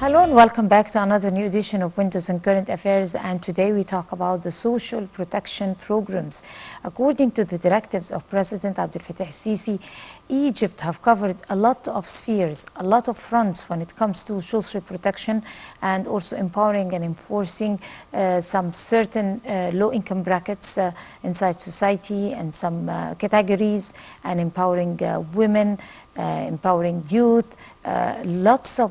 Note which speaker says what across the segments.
Speaker 1: Hello and welcome back to another new edition of Windows and Current Affairs, and today we talk about the social protection programs. According to the directives of President Abdel Fattah al-Sisi, Egypt have covered a lot of spheres, a lot of fronts when it comes to social protection, and also empowering and enforcing some certain low-income brackets inside society and some categories, and empowering women, empowering youth, lots of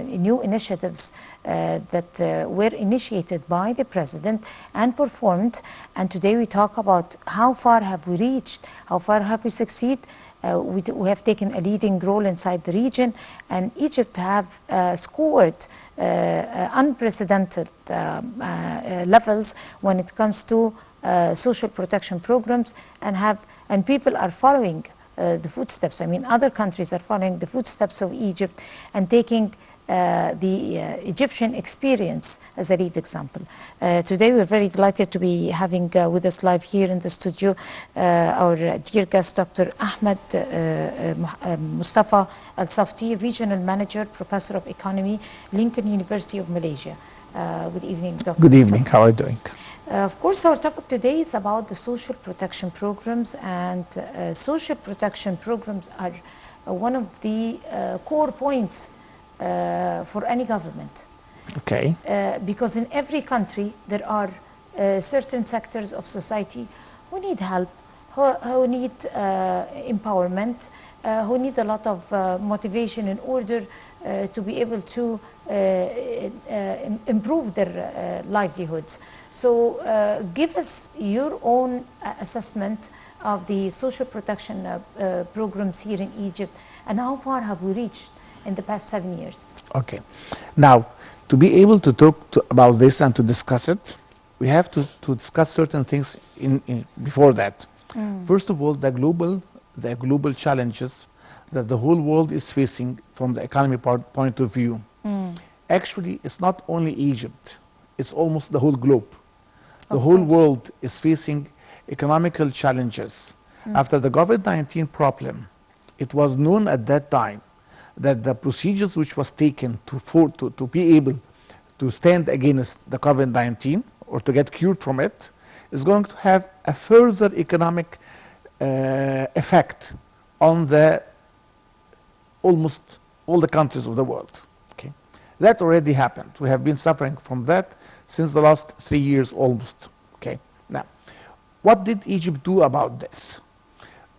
Speaker 1: new initiatives that were initiated by the president and performed. And today we talk about how far have we reached, how far have we succeeded. We have taken a leading role inside the region, and Egypt have scored unprecedented levels when it comes to social protection programs, and people are following the footsteps. I mean, other countries are following the footsteps of Egypt and taking the Egyptian experience as a lead example. Today we're very delighted to be having with us live here in the studio our dear guest, Dr. Ahmed Mostafa Al-Safti, Regional Manager, Professor of Economy, Lincoln University of Malaysia. Good evening, Dr.
Speaker 2: Good evening.
Speaker 1: Mustafa.
Speaker 2: How are you doing?
Speaker 1: Of course, our topic today is about the social protection programs, and social protection programs are one of the core points for any government.
Speaker 2: Okay.
Speaker 1: Because in every country there are certain sectors of society who need help, who need empowerment, who need a lot of motivation in order to be able to improve their livelihoods. So give us your own assessment of the social protection programs here in Egypt, and how far have we reached in the past 7 years?
Speaker 2: Okay. Now, to be able to talk about this and to discuss it, we have to discuss certain things before that. First of all, the global challenges that the whole world is facing from the economy point of view. Actually, it's not only Egypt, it's almost the whole globe. The whole world is facing economical challenges. After the COVID-19 problem, it was known at that time that the procedures which was taken to be able to stand against the COVID-19 or to get cured from it is going to have a further economic effect on almost all the countries of the world. Okay, that already happened. We have been suffering from that since the last 3 years almost. Okay, now, what did Egypt do about this?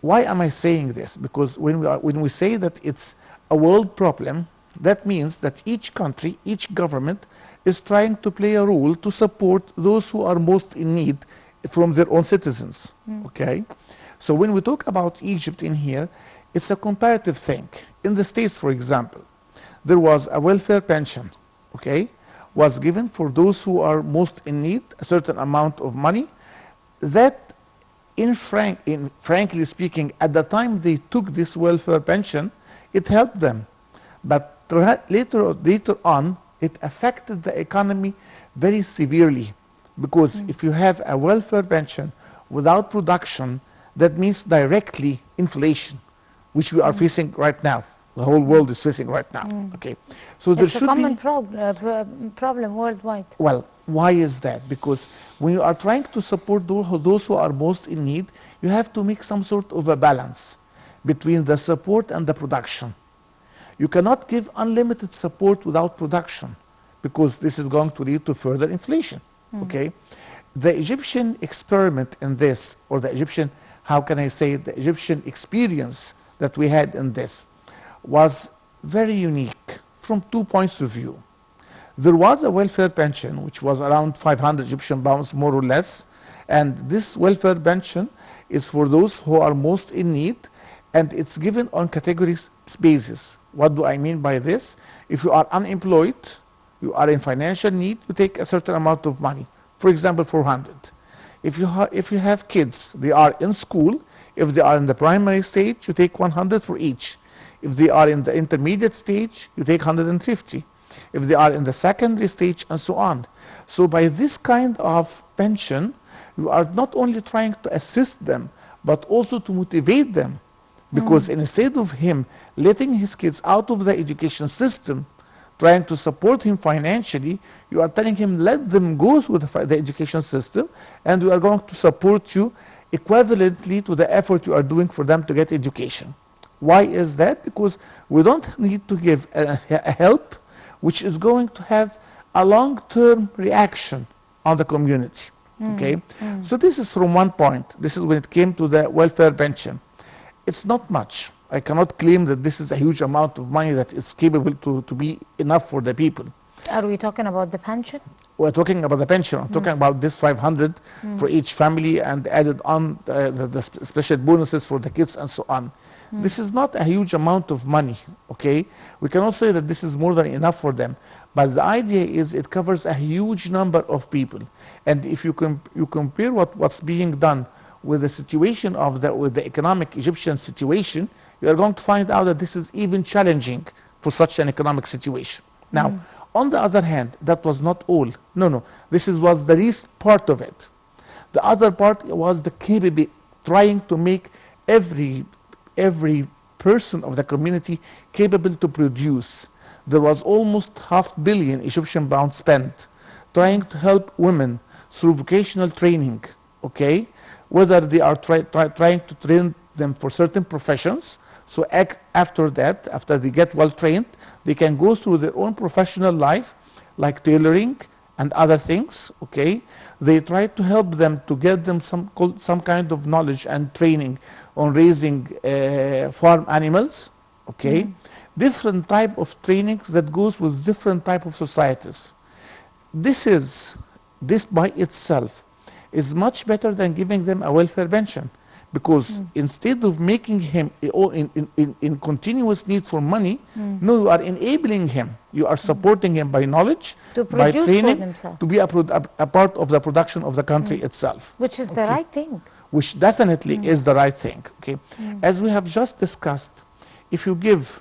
Speaker 2: Why am I saying this? Because when we say that it's a world problem, that means that each country, each government is trying to play a role to support those who are most in need from their own citizens. Okay, so when we talk about Egypt in here, it's a comparative thing. In the States, for example, there was a welfare pension, okay, was given for those who are most in need, a certain amount of money. That, frankly speaking, at the time they took this welfare pension, it helped them. But later on, it affected the economy very severely. Because if you have a welfare pension without production, that means directly inflation, which we are facing right now. The whole world is facing right now. Okay, so there should be
Speaker 1: a common problem worldwide.
Speaker 2: Well, why is that? Because when you are trying to support those who are most in need, you have to make some sort of a balance between the support and the production. You cannot give unlimited support without production, because this is going to lead to further inflation. Okay, the Egyptian experiment in this, or the Egyptian, how can I say, the Egyptian experience that we had in this was very unique from 2 points of view. There was a welfare pension which was around 500 Egyptian pounds, more or less, and this welfare pension is for those who are most in need, and it's given on categories basis. What do I mean by this? If you are unemployed, you are in financial need, you take a certain amount of money, for example 400. If you have kids, they are in school, if they are in the primary stage, you take 100 for each. If they are in the intermediate stage, you take 150. If they are in the secondary stage, and so on. So by this kind of pension, you are not only trying to assist them, but also to motivate them. Because instead of him letting his kids out of the education system trying to support him financially, you are telling him, let them go through the education system, and we are going to support you equivalently to the effort you are doing for them to get education. Why is that? Because we don't need to give a help which is going to have a long-term reaction on the community. Okay, so this is from one point. This is when it came to the welfare pension. It's not much. I cannot claim that this is a huge amount of money that is capable to be enough for the people.
Speaker 1: Are we talking about the pension?
Speaker 2: We're talking about the pension. I'm talking about this 500 for each family, and added on the special bonuses for the kids and so on. This is not a huge amount of money, okay? We cannot say that this is more than enough for them. But the idea is it covers a huge number of people. And if you compare what's being done with the situation of with the economic Egyptian situation, you are going to find out that this is even challenging for such an economic situation. Now, on the other hand, that was not all. No. This was the least part of it. The other part was the capability, trying to make every person of the community capable to produce. There was almost $500 million Egyptian pounds spent trying to help women through vocational training, okay? Whether they are trying to train them for certain professions, so after that, after they get well trained, they can go through their own professional life, like tailoring and other things, okay? They try to help them to get them some kind of knowledge and training on raising farm animals, okay? Different type of trainings that goes with different type of societies. This by itself is much better than giving them a welfare pension, because instead of making him in continuous need for money, no, you are enabling him. You are supporting him by knowledge, by training, to be a part of the production of the country itself.
Speaker 1: Which is the right thing.
Speaker 2: Which definitely is the right thing. Okay, as we have just discussed, if you give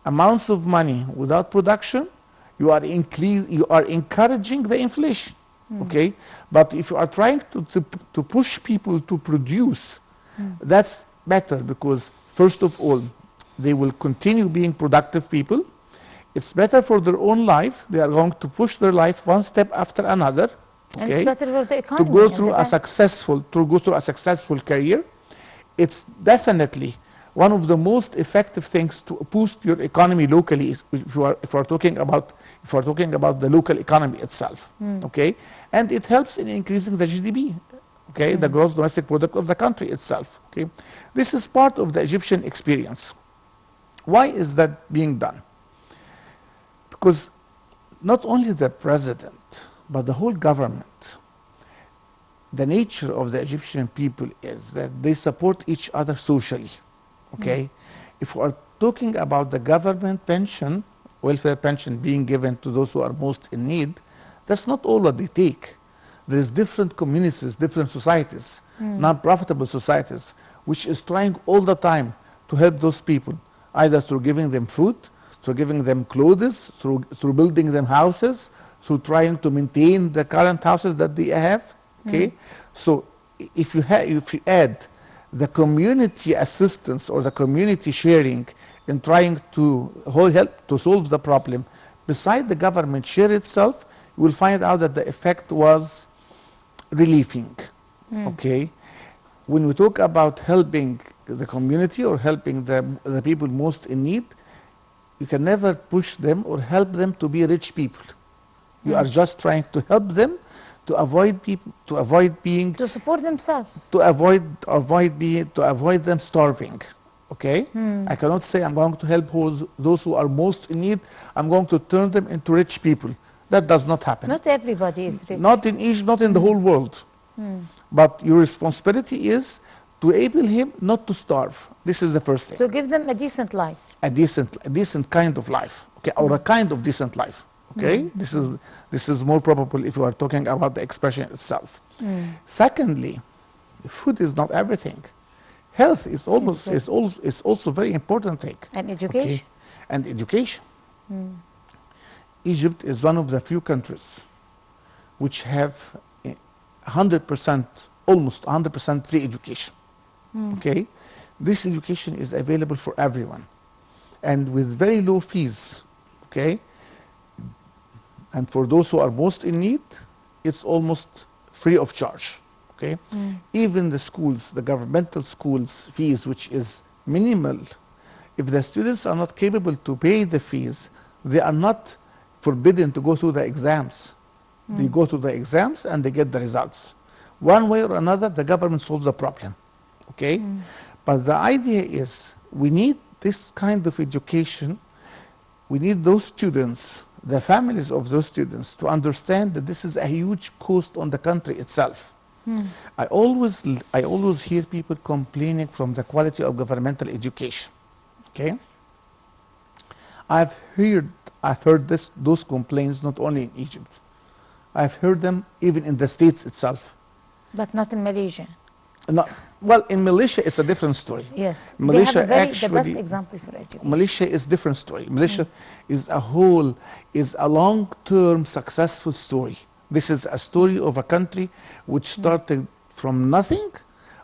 Speaker 2: amounts of money without production, you are encouraging the inflation. Okay, but if you are trying to push people to produce, that's better, because first of all, they will continue being productive people. It's better for their own life. They are going to push their life one step after another. Okay?
Speaker 1: And it's better for the economy.
Speaker 2: To go through a successful career. It's definitely one of the most effective things to boost your economy locally, if we're talking about the local economy itself. Okay, and it helps in increasing the GDP. Okay, the gross domestic product of the country itself. Okay, this is part of the Egyptian experience. Why is that being done? Because not only the president, but the whole government, the nature of the Egyptian people is that they support each other socially. Okay, if we are talking about the government pension, welfare pension being given to those who are most in need, that's not all what they take. There's different communities, different societies, non-profitable societies, which is trying all the time to help those people, either through giving them food, through giving them clothes, through building them houses, through trying to maintain the current houses that they have. Okay, so if you add the community assistance or the community sharing in trying to help to solve the problem, beside the government share itself, you will find out that the effect was relieving. Okay, when we talk about helping the community or helping the people most in need, you can never push them or help them to be rich people. You are just trying to help them to avoid being
Speaker 1: to support themselves,
Speaker 2: to avoid them starving. Okay, I cannot say I'm going to help those who are most in need. I'm going to turn them into rich people. That does not happen.
Speaker 1: Not everybody is rich.
Speaker 2: Not in Egypt, not in the whole world. But your responsibility is to enable him not to starve. This is the first thing.
Speaker 1: To give them a decent life.
Speaker 2: A decent kind of life. Okay, or a kind of decent life. Okay, this is more probable if you are talking about the expression itself. Secondly, food is not everything. Health is also very important thing.
Speaker 1: And education.
Speaker 2: Okay? And education. Egypt is one of the few countries which have 100%, almost 100% free education. Okay, this education is available for everyone, and with very low fees. Okay, And for those who are most in need, it's almost free of charge. Okay? Even the schools, the governmental schools fees, which is minimal, if the students are not capable to pay the fees, they are not forbidden to go through the exams. They go through the exams and they get the results. One way or another, the government solves the problem. Okay? But the idea is we need this kind of education. We need those students, the families of those students, to understand that this is a huge cost on the country itself. I always hear people complaining from the quality of governmental education. Okay? I've heard those complaints not only in Egypt. I've heard them even in the States itself.
Speaker 1: But not in Malaysia.
Speaker 2: No, well, in Malaysia, it's a different story.
Speaker 1: Yes.
Speaker 2: Malaysia
Speaker 1: they have the best
Speaker 2: actually,
Speaker 1: example for education.
Speaker 2: Malaysia is different story. Malaysia is a long-term successful story. This is a story of a country which started from nothing,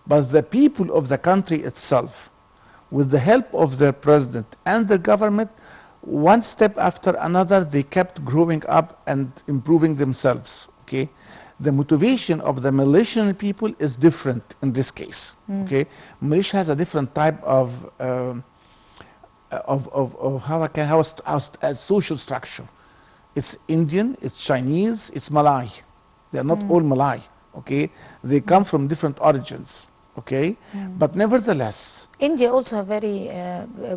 Speaker 2: but the people of the country itself, with the help of their president and the government, one step after another, they kept growing up and improving themselves. Okay, the motivation of the Malaysian people is different in this case. Okay, Malaysia has a different type of a social structure. It's Indian, it's Chinese, it's Malay. They are not all Malay. Okay, they come from different origins. Okay, but nevertheless,
Speaker 1: India also a very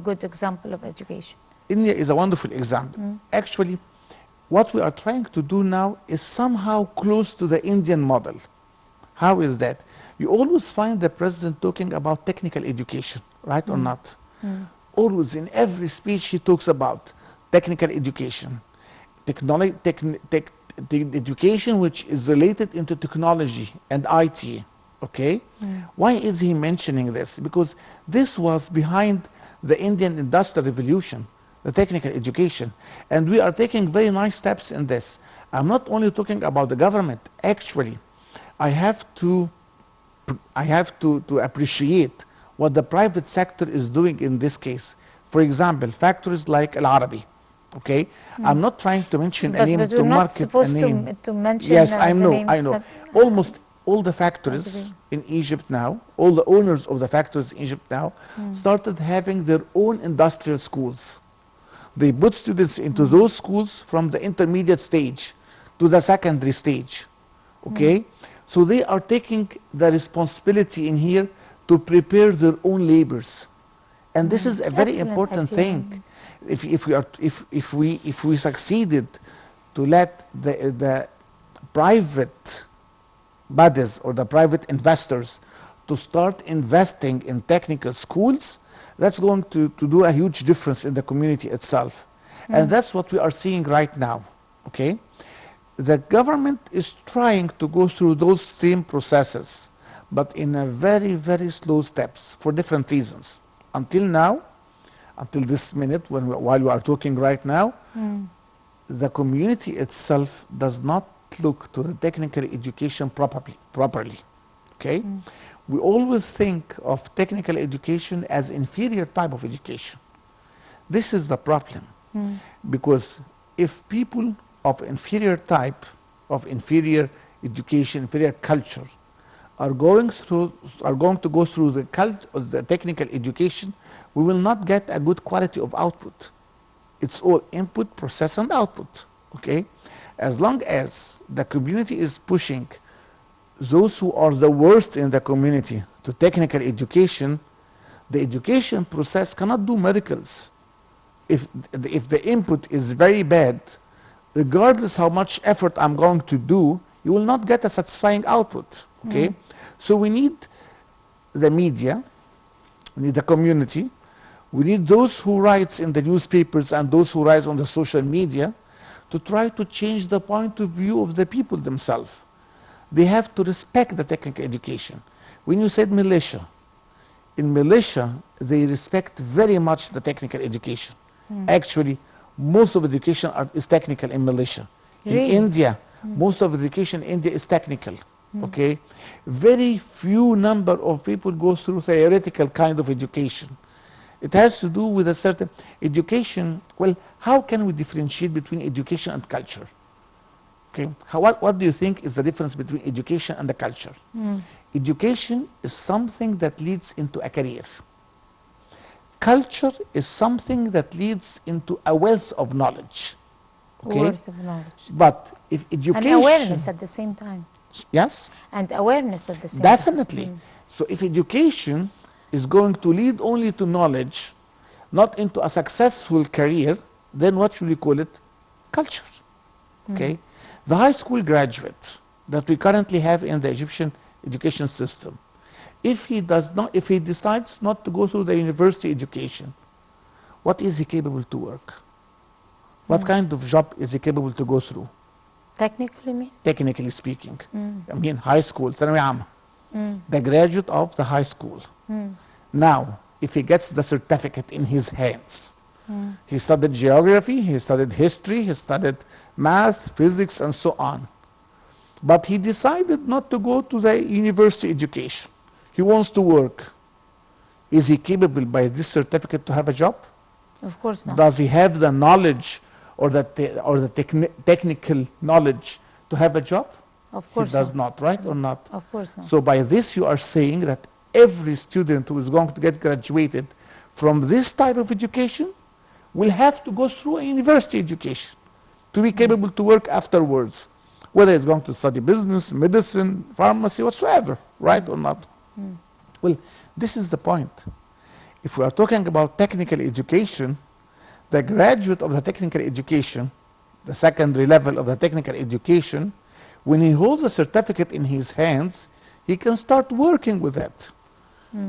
Speaker 1: good example of education.
Speaker 2: India is a wonderful example. Actually, what we are trying to do now is somehow close to the Indian model. How is that? You always find the president talking about technical education, right or not? Always in every speech he talks about technical education, education which is related into technology and IT. Okay? Why is he mentioning this? Because this was behind the Indian Industrial Revolution, the technical education. And we are taking very nice steps in this. I'm not only talking about the government. Actually, I have to appreciate what the private sector is doing in this case. For example, factories like Al Arabi. Okay? I'm not trying to mention a name
Speaker 1: but
Speaker 2: to
Speaker 1: we're not
Speaker 2: market a
Speaker 1: supposed
Speaker 2: name.
Speaker 1: to mention
Speaker 2: Yes,
Speaker 1: the
Speaker 2: I know,
Speaker 1: names,
Speaker 2: I know.
Speaker 1: but,
Speaker 2: Almost all the factories in Egypt now, all the owners of the factories in Egypt now, started having their own industrial schools. They put students into those schools from the intermediate stage to the secondary stage. Okay? So they are taking the responsibility in here to prepare their own labors. And this is a very
Speaker 1: Excellent
Speaker 2: important
Speaker 1: idea.
Speaker 2: thing. If we succeeded to let the private bodies or the private investors to start investing in technical schools, that's going to do a huge difference in the community itself. And that's what we are seeing right now. Okay? The government is trying to go through those same processes, but in a very, very slow steps for different reasons. Until now, until this minute, while we are talking right now, the community itself does not look to the technical education properly. Okay? We always think of technical education as inferior type of education. This is the problem. Because if people of inferior type, of inferior education, inferior culture, are going to go through the technical education, we will not get a good quality of output. It's all input, process, and output. Okay? As long as the community is pushing those who are the worst in the community to technical education, the education process cannot do miracles. If the input is very bad, regardless how much effort I'm going to do, you will not get a satisfying output. Okay? So we need the media, we need the community, we need those who write in the newspapers and those who write on the social media to try to change the point of view of the people themselves. They have to respect the technical education. When you said militia, in militia, they respect very much the technical education. Actually, most of education is technical in militia.
Speaker 1: Really?
Speaker 2: In India, most of education in India is technical. Okay? Very few number of people go through theoretical kind of education. It has to do with a certain education. Well, how can we differentiate between education and culture? Okay. What do you think is the difference between education and the culture? Education is something that leads into a career. Culture is something that leads into a wealth of knowledge. Okay?
Speaker 1: Worth of knowledge.
Speaker 2: But if education...
Speaker 1: And awareness at the same time.
Speaker 2: Yes?
Speaker 1: And awareness at the same
Speaker 2: Definitely.
Speaker 1: time.
Speaker 2: So if education is going to lead only to knowledge, not into a successful career, then what should we call it? Culture. Okay? The high school graduate that we currently have in the Egyptian education system, if he decides not to go through the university education, what is he capable to work? What kind of job is he capable to go through?
Speaker 1: Technically, mean?
Speaker 2: Technically speaking. I mean, high school, ثانوية عامة. The graduate of the high school. Now, if he gets the certificate in his hands, he studied geography, he studied history, he studied math, physics, and so on. But he decided not to go to the university education. He wants to work. Is he capable by this certificate to have a job?
Speaker 1: Of course not.
Speaker 2: Does he have the knowledge or the technical knowledge to have a job?
Speaker 1: Of course
Speaker 2: he does not, right or not?
Speaker 1: Of course not.
Speaker 2: So by this you are saying that every student who is going to get graduated from this type of education will have to go through a university education to be capable to work afterwards, whether he's going to study business, medicine, pharmacy, whatsoever, right or not? Well, this is the point. If we are talking about technical education, the graduate of the technical education, the secondary level of the technical education, when he holds a certificate in his hands, he can start working with it.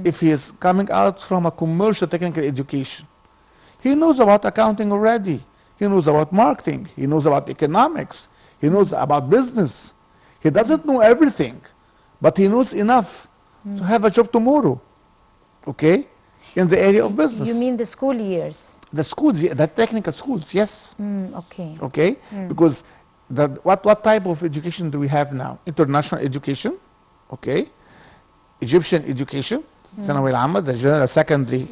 Speaker 2: If he is coming out from a commercial technical education, he knows about accounting already. He knows about marketing. He knows about economics. He knows about business. He doesn't know everything, but he knows enough to have a job tomorrow, okay, in the area of business.
Speaker 1: You mean the school years?
Speaker 2: The schools, the technical schools, yes.
Speaker 1: Okay.
Speaker 2: Okay, because what type of education do we have now? International education, okay, Egyptian education, ثانوية العامة, the general secondary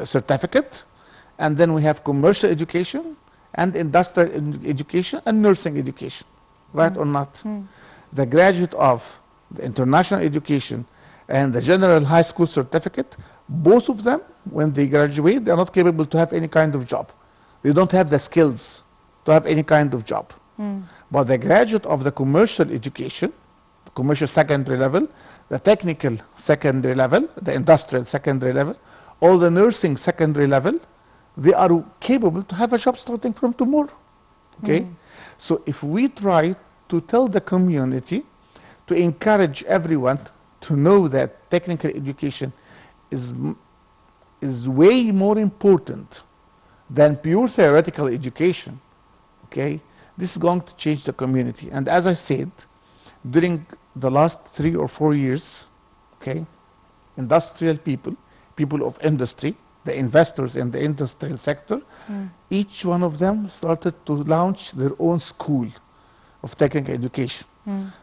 Speaker 2: certificate, and then we have commercial education and industrial education and nursing education, right or not? The graduate of the international education and the general high school certificate, both of them, when they graduate, they are not capable to have any kind of job. They don't have the skills to have any kind of job. But the graduate of the commercial education, the commercial secondary level, the technical secondary level, the industrial secondary level, or the nursing secondary level, they are capable to have a job starting from tomorrow. Okay? So if we try to tell the community, to encourage everyone to know that technical education is way more important than pure theoretical education, okay, this is going to change the community. And as I said, during the last 3 or 4 years, okay, industrial people of industry, the investors in the industrial sector, each one of them started to launch their own school of technical education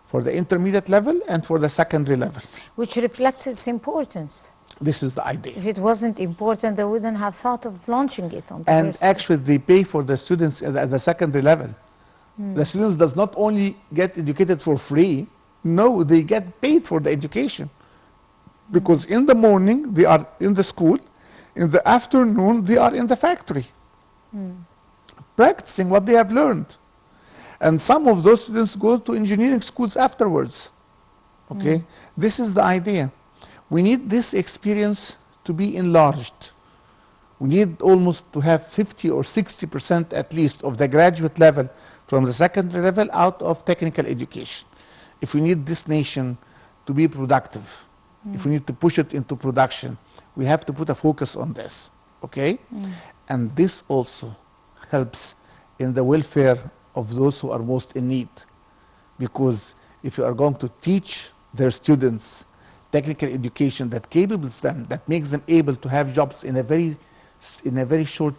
Speaker 2: for the intermediate level and for the secondary level.
Speaker 1: Which reflects its importance.
Speaker 2: This is the idea.
Speaker 1: If it wasn't important, they wouldn't have thought of launching it on the
Speaker 2: And
Speaker 1: first place.
Speaker 2: actually they pay for the students at the secondary level. The students does not only get educated for free, no, they get paid for the education. Because in the morning they are in the school, in the afternoon they are in the factory, practicing what they have learned. And some of those students go to engineering schools afterwards. Okay, this is the idea. We need this experience to be enlarged. We need almost to have 50 or 60% at least of the graduate level from the secondary level out of technical education. If we need this nation to be productive, if we need to push it into production, we have to put a focus on this, okay? And this also helps in the welfare of those who are most in need. Because if you are going to teach their students technical education that cables them, that makes them able to have jobs in a very short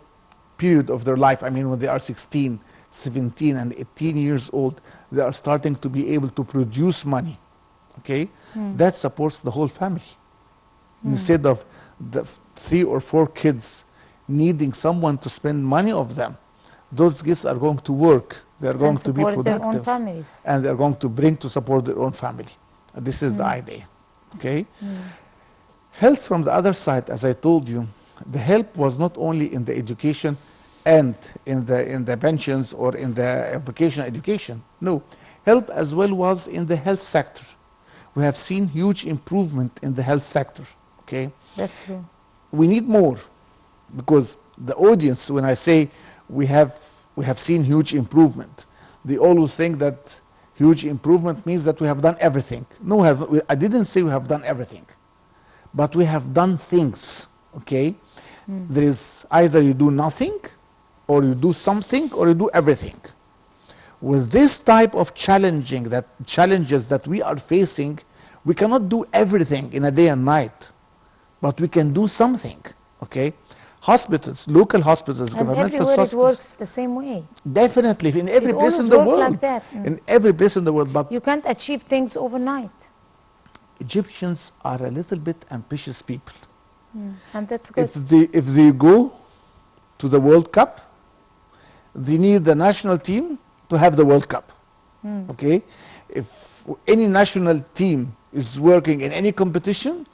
Speaker 2: period of their life. I mean, when they are 16, 17, and 18 years old, they are starting to be able to produce money. Okay, that supports the whole family. Instead of the 3 or 4 kids needing someone to spend money of them, those kids are going to work They are going
Speaker 1: And
Speaker 2: to be
Speaker 1: support their own
Speaker 2: productive,
Speaker 1: families.
Speaker 2: and they are going to bring to support their own family. This is the idea. Okay. Health from the other side, as I told you, the help was not only in the education and in the pensions or in the vocational education. No, help as well was in the health sector. We have seen huge improvement in the health sector. Okay,
Speaker 1: That's true.
Speaker 2: we need more, because the audience, when I say we have seen huge improvement, they always think that huge improvement means that we have done everything. No, I didn't say we have done everything, but we have done things. Okay, there is either you do nothing, or you do something, or you do everything. With this type of challenges that we are facing, we cannot do everything in a day and night, but we can do something. Okay, hospitals, local hospitals,
Speaker 1: And
Speaker 2: governmental
Speaker 1: everywhere it
Speaker 2: hospitals,
Speaker 1: works the same way.
Speaker 2: definitely in every
Speaker 1: It
Speaker 2: place in
Speaker 1: always
Speaker 2: the
Speaker 1: work
Speaker 2: world,
Speaker 1: like that.
Speaker 2: in every place in the world. But
Speaker 1: You can't achieve things overnight.
Speaker 2: Egyptians are a little bit ambitious people.
Speaker 1: And that's good.
Speaker 2: If they go to the World Cup, they need the national team to have the World Cup. Okay, if any national team is working in any competition,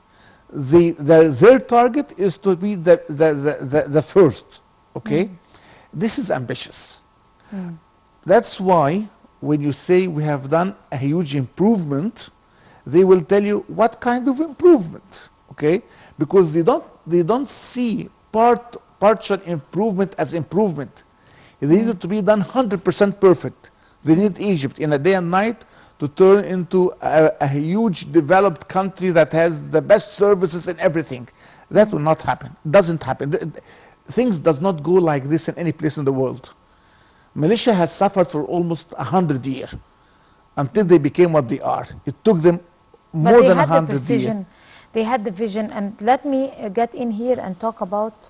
Speaker 2: their target is to be the first. Okay, this is ambitious. That's why when you say we have done a huge improvement, they will tell you what kind of improvement. Okay, because they don't see partial improvement as improvement. They need it to be done 100% perfect. They need Egypt in a day and night to turn into a huge developed country that has the best services and everything. That will not happen. Doesn't happen. Things does not go like this in any place in the world. Malaysia has suffered for almost 100 years until they became what they are. It took them more than 100 years.
Speaker 1: They had the vision, and let me get in here and talk about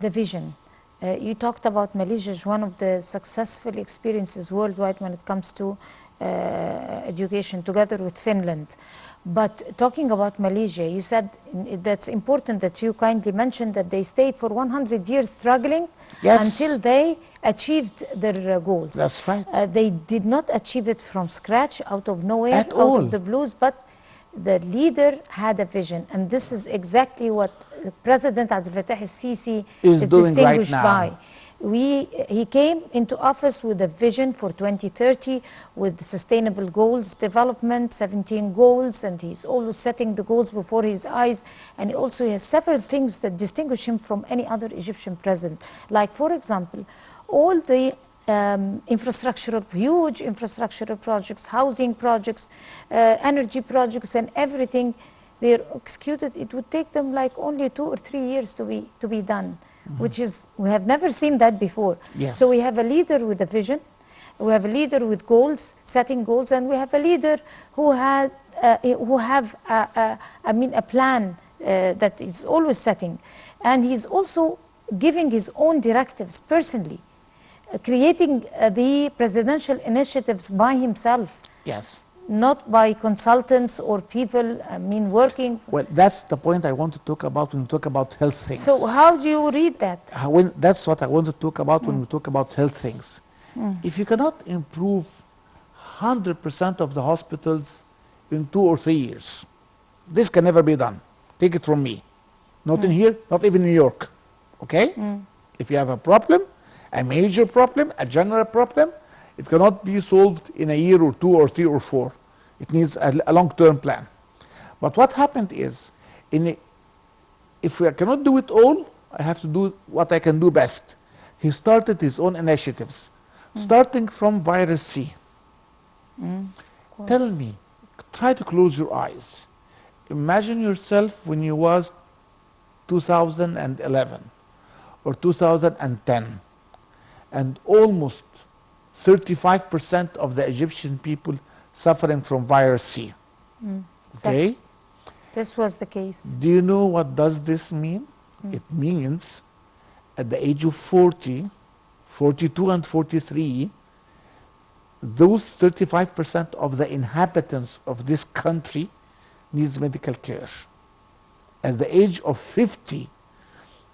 Speaker 1: the vision. You talked about Malaysia as one of the successful experiences worldwide when it comes to education, together with Finland. But talking about Malaysia, you said that's important that you kindly mentioned that they stayed for 100 years struggling until they achieved their goals.
Speaker 2: That's right.
Speaker 1: They did not achieve it from scratch, out of nowhere,
Speaker 2: At
Speaker 1: out
Speaker 2: all.
Speaker 1: of the blues, but the leader had a vision, and this is exactly what President Abdel Fattah al-Sisi is
Speaker 2: doing
Speaker 1: distinguished
Speaker 2: right now.
Speaker 1: by. He came into office with a vision for 2030 with sustainable goals development, 17 goals, and he's always setting the goals before his eyes. And he also has several things that distinguish him from any other Egyptian president. Like, for example, all the huge infrastructural projects, housing projects, energy projects, and everything, they're executed. It would take them like only 2 or 3 years to be done, which is, we have never seen that before.
Speaker 2: Yes.
Speaker 1: So we have a leader with a vision, we have a leader with goals, setting goals, and we have a leader who have a plan that is always setting, and he's also giving his own directives personally. Creating the presidential initiatives by himself.
Speaker 2: Yes.
Speaker 1: Not by consultants or people, working.
Speaker 2: Well, that's the point I want to talk about when we talk about health things.
Speaker 1: So how do you read that?
Speaker 2: That's what I want to talk about when we talk about health things. If you cannot improve 100% of the hospitals in 2 or 3 years, this can never be done. Take it from me. Not in here, not even in New York. Okay? If you have a problem, a major problem, a general problem, it cannot be solved in a year or 2 or 3 or 4. It needs a long-term plan. But what happened is, if we cannot do it all, I have to do what I can do best. He started his own initiatives, starting from virus C. Tell me, try to close your eyes. Imagine yourself when you was 2011 or 2010. And almost 35% of the Egyptian people suffering from virus C. Okay?
Speaker 1: This was the case.
Speaker 2: Do you know what does this mean? It means at the age of 40, 42 and 43, those 35% of the inhabitants of this country needs medical care. At the age of 50,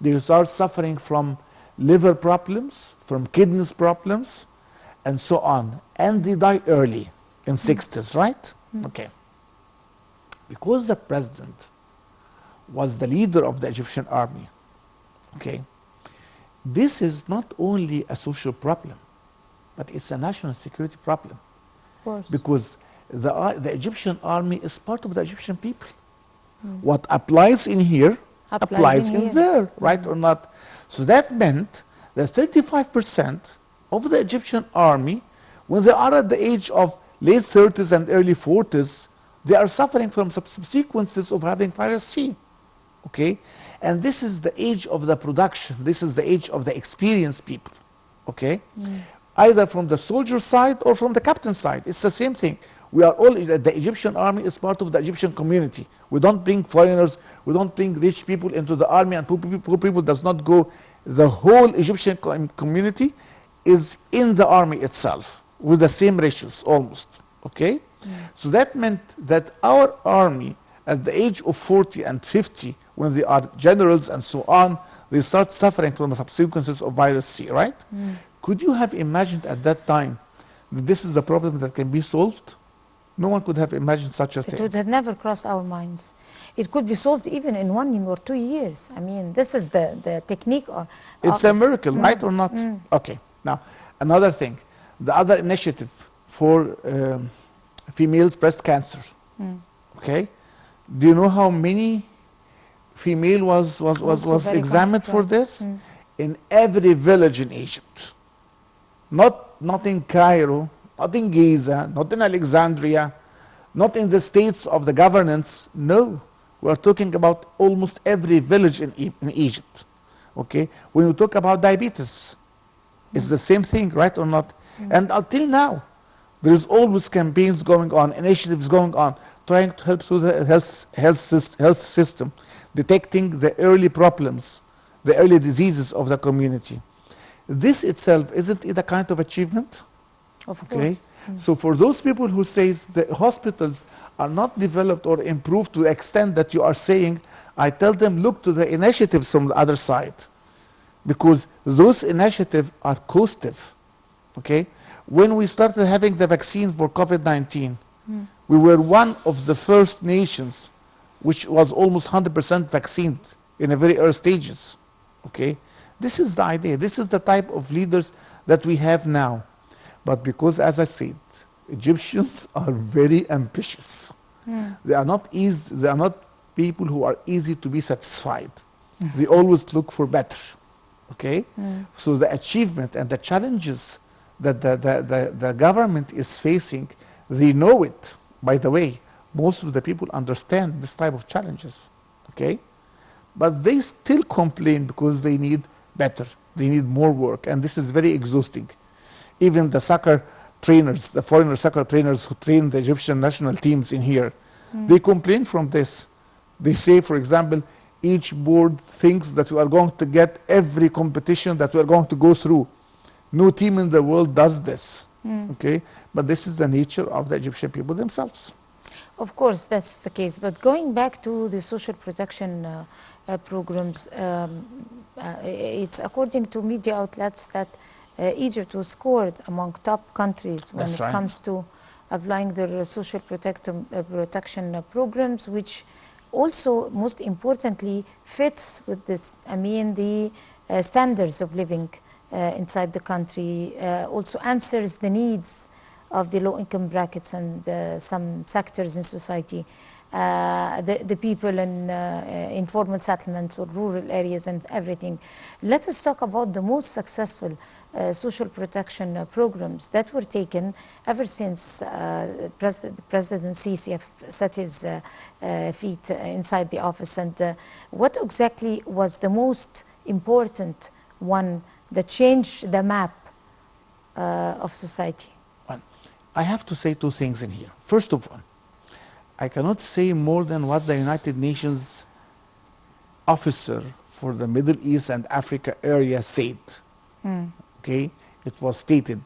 Speaker 2: they start suffering from liver problems, from kidneys problems, and so on, and they die early in 60s, right? Okay. Because the president was the leader of the Egyptian army, okay, this is not only a social problem, but it's a national security problem.
Speaker 1: Of course.
Speaker 2: Because the Egyptian army is part of the Egyptian people. What applies in here applies in there, right or not? So that meant that 35% of the Egyptian army, when they are at the age of late 30s and early 40s, they are suffering from subsequences of having virus C. Okay? And this is the age of the production. This is the age of the experienced people. Okay? Either from the soldier side or from the captain side. It's the same thing. We are all, the Egyptian army is part of the Egyptian community. We don't bring foreigners, we don't bring rich people into the army, and poor people does not go. The whole Egyptian community is in the army itself with the same ratios almost. Okay? So that meant that our army at the age of 40 and 50, when they are generals and so on, they start suffering from the subsequences of virus C, right? Could you have imagined at that time that this is a problem that can be solved? No one could have imagined such a thing.
Speaker 1: It would have never crossed our minds. It could be solved even in 1 or 2 years. I mean, this is the technique.
Speaker 2: It's a miracle, right or not? Okay. Now, another thing, the other initiative for females' breast cancer. Okay, do you know how many female was examined for this? In every village in Egypt. Not in Cairo, not in Giza, not in Alexandria, not in the states of the governance. No, we are talking about almost every village in Egypt. Okay, when you talk about diabetes, it's the same thing, right or not? And until now, there is always campaigns going on, initiatives going on, trying to help through the health system, detecting the early problems, the early diseases of the community. This itself, isn't it a kind of achievement?
Speaker 1: Of course.
Speaker 2: Okay. So for those people who say the hospitals are not developed or improved to the extent that you are saying, I tell them, look to the initiatives from the other side, because those initiatives are costive. Okay. When we started having the vaccine for COVID-19, we were one of the first nations which was almost 100% vaccinated in the very early stages. Okay. This is the idea. This is the type of leaders that we have now. But because, as I said, Egyptians are very ambitious. They are not easy. They are not people who are easy to be satisfied. They always look for better. Okay? So the achievement and the challenges that the government is facing, they know it. By the way, most of the people understand this type of challenges. Okay? But they still complain because they need better. They need more work. And this is very exhausting. Even the soccer trainers, the foreigner soccer trainers who train the Egyptian national teams in here, they complain from this. They say, for example, each board thinks that we are going to get every competition that we are going to go through. No team in the world does this. Okay? But this is the nature of the Egyptian people themselves.
Speaker 1: Of course, that's the case. But going back to the social protection programs, it's according to media outlets that Egypt was scored among top countries when it comes to applying their social protection programs, which also, most importantly, fits with this. I mean, the standards of living inside the country, also answers the needs of the low-income brackets and some sectors in society, the people in informal settlements or rural areas and everything. Let us talk about the most successful social protection programs that were taken ever since President Sisi have set his feet inside the office, and what exactly was the most important one that changed the map of society?
Speaker 2: Well, I have to say two things in here. First of all, I cannot say more than what the United Nations officer for the Middle East and Africa area said. Okay, it was stated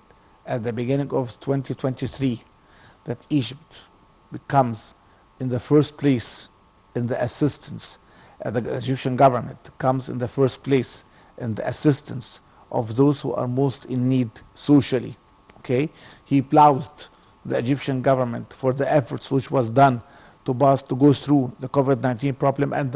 Speaker 2: at the beginning of 2023 that Egypt becomes in the first place in the assistance, the Egyptian government comes in the first place in the assistance of those who are most in need socially. Okay, he applauded the Egyptian government for the efforts which was done to go through the COVID-19 problem and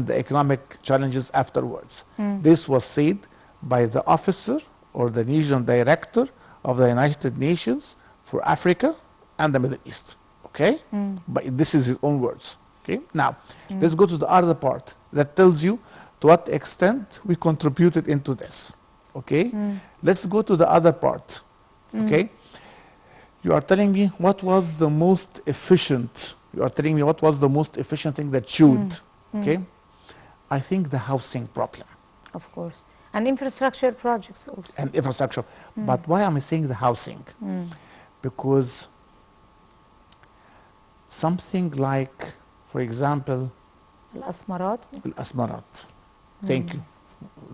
Speaker 2: the economic challenges afterwards. This was said by the officer or the regional director of the United Nations for Africa and the Middle East. Okay, but this is his own words. Okay, now let's go to the other part that tells you to what extent we contributed into this. Okay, let's go to the other part. Okay, you are telling me what was the most efficient. You are telling me what was the most efficient thing that should. Okay, I think the housing problem.
Speaker 1: Of course. And infrastructure projects also.
Speaker 2: And infrastructure. But why am I saying the housing? Because something like, for example,
Speaker 1: Al-Asmarat.
Speaker 2: Al-Asmarat. Thank you.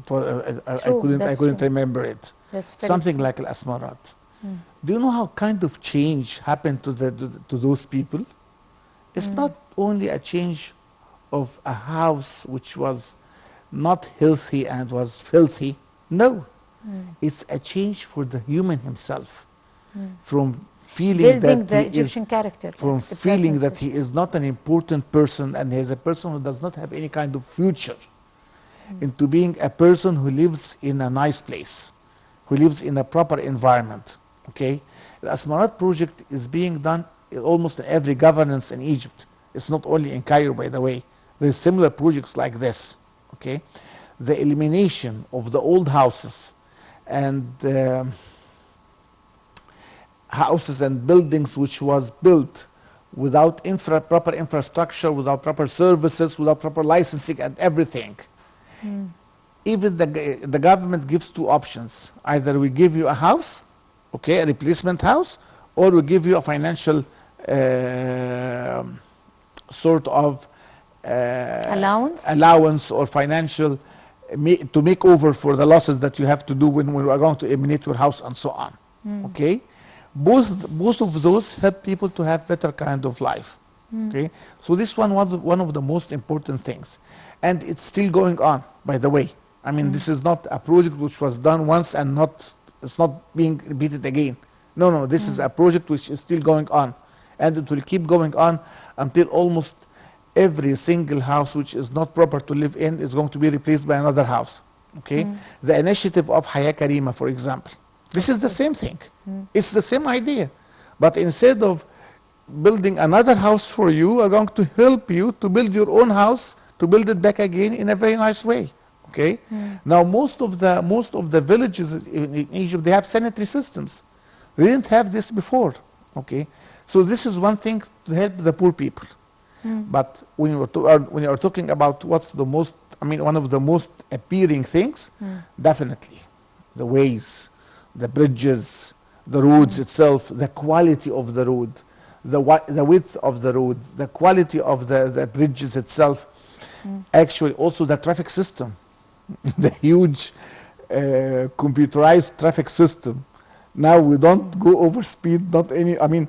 Speaker 2: I
Speaker 1: True,
Speaker 2: couldn't remember it.
Speaker 1: That's very
Speaker 2: Something
Speaker 1: true.
Speaker 2: like Al-Asmarat. Do you know how kind of change happened to those people? It's not only a change of a house which was not healthy and was filthy. No, it's a change for the human himself, from feeling
Speaker 1: Building
Speaker 2: that
Speaker 1: the
Speaker 2: he
Speaker 1: Egyptian
Speaker 2: is,
Speaker 1: character.
Speaker 2: from
Speaker 1: the
Speaker 2: feeling
Speaker 1: presence
Speaker 2: that
Speaker 1: of-
Speaker 2: he is not an important person and he is a person who does not have any kind of future, into being a person who lives in a nice place, who lives in a proper environment. Okay, the Asmarat project is being done in almost every governance in Egypt. It's not only in Cairo, by the way. There's similar projects like this. Okay, the elimination of the old houses and houses and buildings which was built without proper infrastructure, without proper services, without proper licensing and everything. Even the government gives two options. Either we give you a house, okay, a replacement house, or we give you a financial sort of allowance or financial to make over for the losses that you have to do when we are going to eliminate your house and so on. Okay, both of those help people to have better kind of life. Okay, so this one was one of the most important things, and it's still going on, by the way. I mean, this is not a project which was done once and it's not being repeated again. No, this is a project which is still going on, and it will keep going on until almost every single house which is not proper to live in is going to be replaced by another house. Okay, the initiative of Haya Karima, for example, this is the same thing. It's the same idea, but instead of building another house for you, we're going to help you to build your own house, to build it back again in a very nice way. Okay, now most of the villages in Egypt, they have sanitary systems. They didn't have this before. Okay, so this is one thing to help the poor people. But when you are talking about what's the most, I mean, one of the most appealing things, definitely the ways, the bridges, the roads itself, the quality of the road, the width of the road, the quality of the bridges itself, actually also the traffic system, the huge computerized traffic system. Now we don't go over speed, not any, I mean,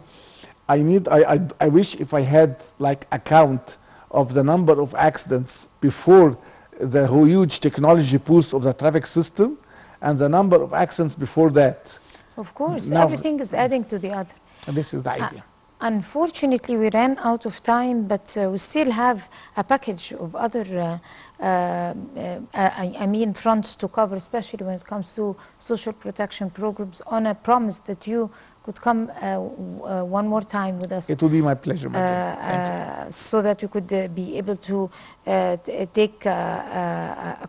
Speaker 2: I wish if I had like a count of the number of accidents before the whole huge technology boost of the traffic system and the number of accidents before that.
Speaker 1: Of course,
Speaker 2: Now,
Speaker 1: everything is adding to the other.
Speaker 2: And this is the idea.
Speaker 1: Unfortunately, we ran out of time, but we still have a package of other, I mean, fronts to cover, especially when it comes to social protection programs, on a promise that you could come one more time with us.
Speaker 2: It will be my pleasure, Martin. Thank you.
Speaker 1: So that we could be able to take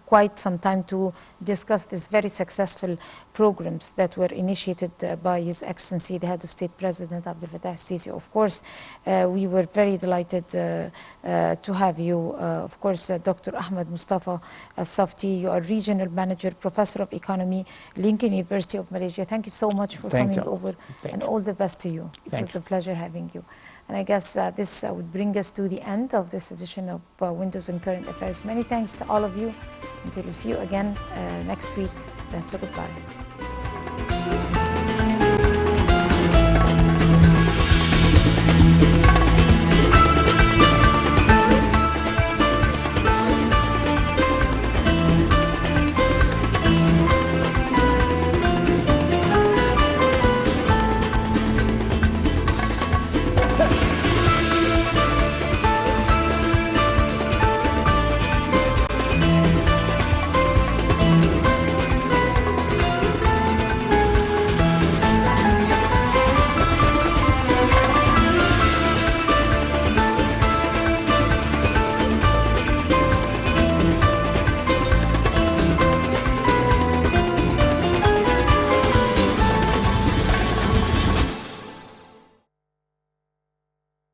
Speaker 1: quite some time to discuss these very successful programs that were initiated by His Excellency, the Head of State President Abdel Fattah al-Sisi. Of course, we were very delighted to have you. Of course, Dr. Ahmed Mostafa Safti, you are Regional Manager, Professor of Economy, Lincoln University of Malaysia. Thank you so much for coming over. And all the best to you. It was a pleasure having you. And I guess this would bring us to the end of this edition of Windows and Current Affairs. Many thanks to all of you. Until we see you again next week, that's a goodbye.